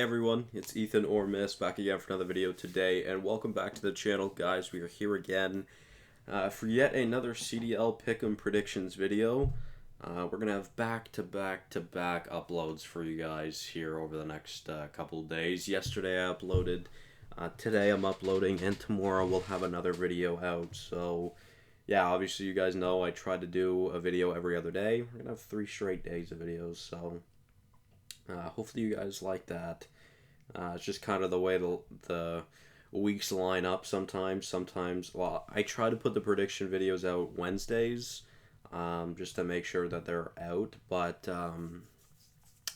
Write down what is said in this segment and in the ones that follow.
Hey everyone, it's Ethan or Miss back again for another video today, and welcome back to the channel, guys. We are here again for yet another CDL Pick'em predictions video. We're gonna have back-to-back uploads for you guys here over the next couple of days. Yesterday I uploaded, today I'm uploading, and tomorrow we'll have another video out. So yeah, obviously you guys know I try to do a video every other day. We're gonna have 3 straight days of videos, so hopefully you guys like that. It's just kind of the way the weeks line up sometimes. Well, I try to put the prediction videos out Wednesdays, just to make sure that they're out. But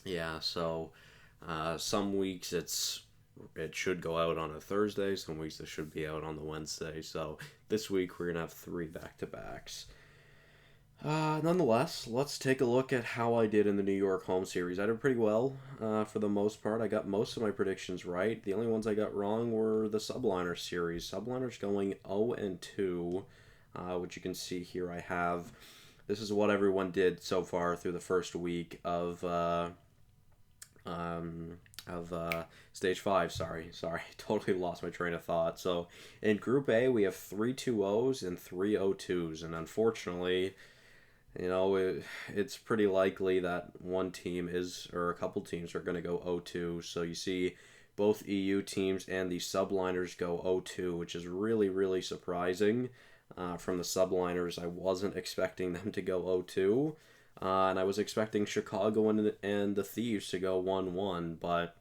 yeah, so some weeks it should go out on a Thursday. Some weeks it should be out on the Wednesday. So this week we're gonna have 3 back-to-backs. Nonetheless, let's take a look at how I did in the New York home series. I did pretty well for the most part. I got most of my predictions right. The only ones I got wrong were the Subliner series. Subliners going 0-2, which you can see here I have. This is what everyone did so far through the first week of stage 5. Sorry, totally lost my train of thought. So in Group A, we have 3 2-0s and 3 0-2s, and unfortunately, you know, it's pretty likely that one team or a couple teams are going to go 0-2. So you see both EU teams and the Subliners go 0-2, which is really, really surprising. From the Subliners, I wasn't expecting them to go 0-2. And I was expecting Chicago and the Thieves to go 1-1, but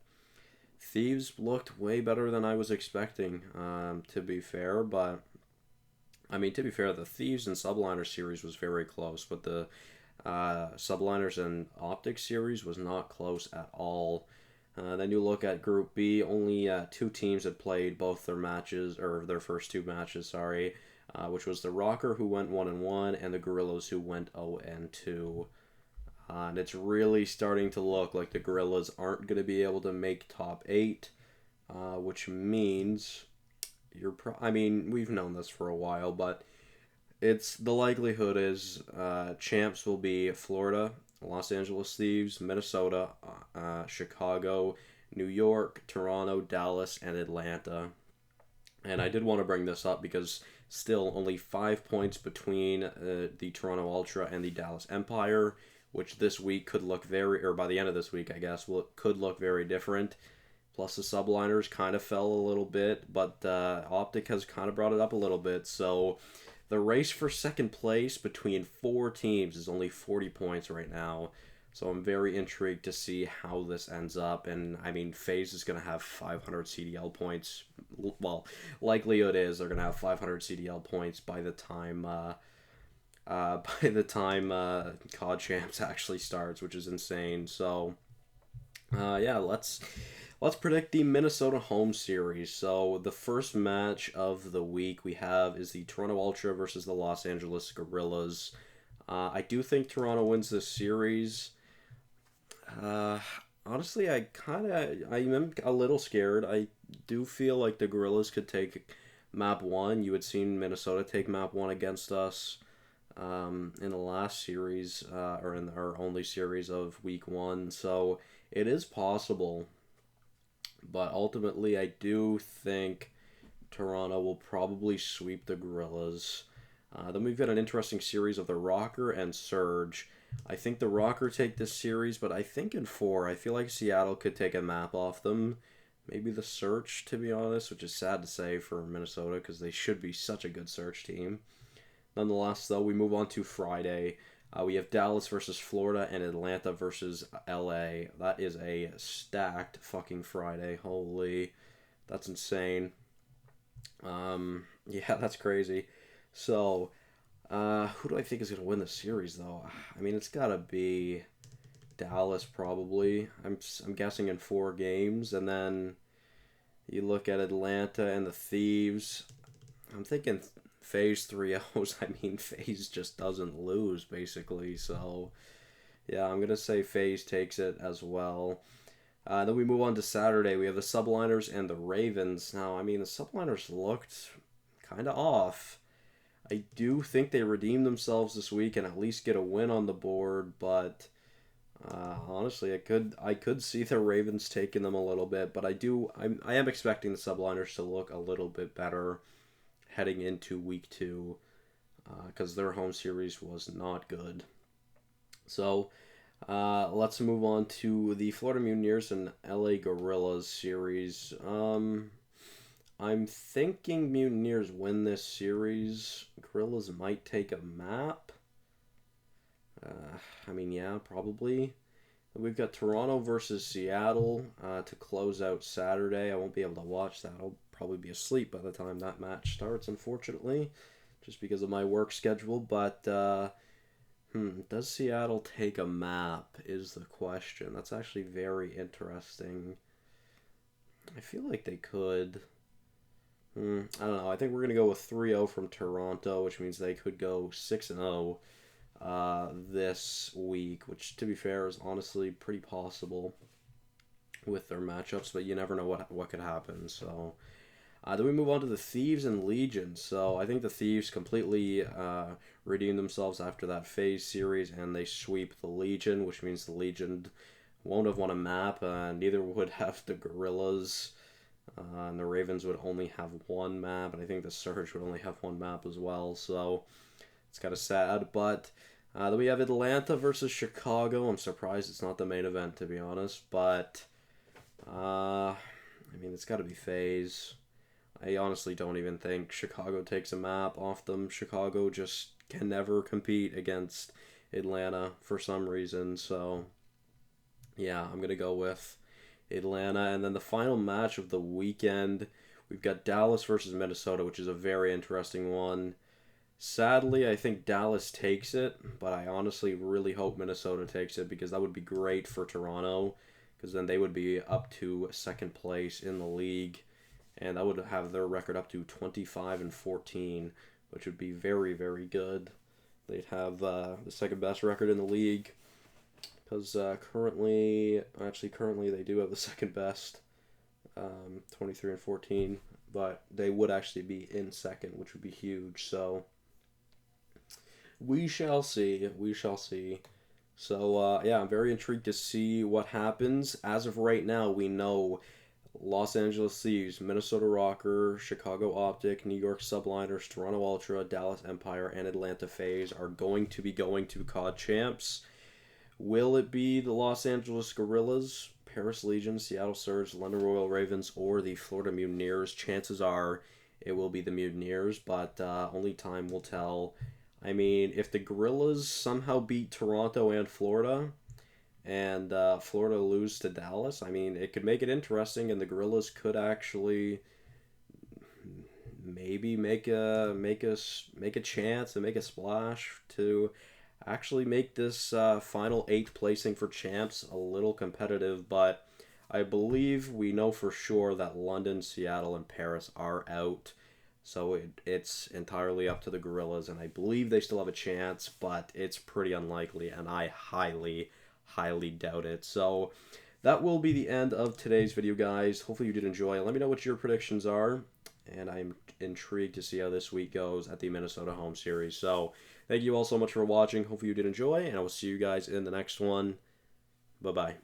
Thieves looked way better than I was expecting, to be fair. But I mean, to be fair, the Thieves and Subliner series was very close, but the Subliners and Optic series was not close at all. Then you look at Group B, only 2 teams had played both their matches, or their first 2 matches, sorry, which was the Rocker, who went 1-1, and the Gorillas, who went 0-2. And it's really starting to look like the Gorillas aren't going to be able to make top 8, which means I mean, we've known this for a while, but the likelihood is champs will be Florida, Los Angeles Thieves, Minnesota, Chicago, New York, Toronto, Dallas, and Atlanta. And I did want to bring this up because still only 5 points between the Toronto Ultra and the Dallas Empire, which this week could look or by the end of this week, I guess, could look very different. Plus the Subliners kind of fell a little bit, but Optic has kind of brought it up a little bit. So the race for second place between 4 teams is only 40 points right now. So I'm very intrigued to see how this ends up. And I mean, FaZe is going to have 500 CDL points. Well, likelihood is they're going to have 500 CDL points by the time COD Champs actually starts, which is insane. So yeah, let's predict the Minnesota home series. So the first match of the week we have is the Toronto Ultra versus the Los Angeles Gorillas. I do think Toronto wins this series. Honestly, I'm a little scared. I do feel like the Gorillas could take map 1. You had seen Minnesota take map 1 against us in the last series, or in our only series of week 1. So it is possible. But ultimately, I do think Toronto will probably sweep the Gorillas. Then we've got an interesting series of the Rocker and Surge. I think the Rocker take this series, but I think in 4, I feel like Seattle could take a map off them. Maybe the Search, to be honest, which is sad to say for Minnesota because they should be such a good Search team. Nonetheless, though, we move on to Friday. We have Dallas versus Florida and Atlanta versus LA. That is a stacked fucking Friday. Holy, that's insane. Yeah, that's crazy. So, who do I think is going to win the series, though? I mean, it's got to be Dallas, probably. I'm guessing in 4 games. And then you look at Atlanta and the Thieves. I'm thinking FaZe 3-0s. I mean, FaZe just doesn't lose, basically. So, yeah, I'm going to say FaZe takes it as well. Then we move on to Saturday. We have the Subliners and the Ravens. Now, I mean, the Subliners looked kind of off. I do think they redeemed themselves this week and at least get a win on the board, but Honestly, I could see the Ravens taking them a little bit, but I am expecting the Subliners to look a little bit better heading into week 2 because their home series was not good. So let's move on to the Florida Mutineers and LA Gorillas series. I'm thinking Mutineers win this series. Gorillas might take a map. I mean, yeah, probably. We've got Toronto versus Seattle to close out Saturday. I won't be able to watch that. I'll probably be asleep by the time that match starts, unfortunately, just because of my work schedule. But does Seattle take a map? Is the question. That's actually very interesting. I feel like they could. I don't know. I think we're gonna go with 3-0 from Toronto, which means they could go 6-0 this week, which to be fair is honestly pretty possible with their matchups, but you never know what could happen. So then we move on to the Thieves and Legion. So I think the Thieves completely redeemed themselves after that phase series, and they sweep the Legion, which means the Legion won't have won a map. Neither would have the Gorillas. And the Ravens would only have one map, and I think the Surge would only have one map as well. So it's kind of sad, but then we have Atlanta versus Chicago. I'm surprised it's not the main event, to be honest, but I mean, it's got to be phase. I honestly don't even think Chicago takes a map off them. Chicago just can never compete against Atlanta for some reason, so yeah, I'm going to go with Atlanta. And then the final match of the weekend, we've got Dallas versus Minnesota, which is a very interesting one. Sadly, I think Dallas takes it, but I honestly really hope Minnesota takes it because that would be great for Toronto because then they would be up to second place in the league and that would have their record up to 25-14, which would be very, very good. They'd have the second best record in the league because currently they do have the second best, 23-14, but they would actually be in second, which would be huge. So we shall see. We shall see. So yeah, I'm very intrigued to see what happens. As of right now, we know Los Angeles Thieves, Minnesota Rocker, Chicago Optic, New York Subliners, Toronto Ultra, Dallas Empire, and Atlanta FaZe are going to be going to COD Champs. Will it be the Los Angeles Gorillas, Paris Legion, Seattle Surge, London Royal Ravens, or the Florida Mutineers? Chances are it will be the Mutineers, but only time will tell. I mean, if the Gorillas somehow beat Toronto and Florida, and Florida lose to Dallas, I mean, it could make it interesting, and the Gorillas could actually maybe make a chance and make a splash to actually make this final 8th placing for champs a little competitive. But I believe we know for sure that London, Seattle, and Paris are out. So it's entirely up to the Gorillas, and I believe they still have a chance, but it's pretty unlikely, and I highly, highly doubt it. So that will be the end of today's video, guys. Hopefully you did enjoy. Let me know what your predictions are, and I'm intrigued to see how this week goes at the Minnesota home series. So thank you all so much for watching. Hopefully you did enjoy, and I will see you guys in the next one. Bye-bye.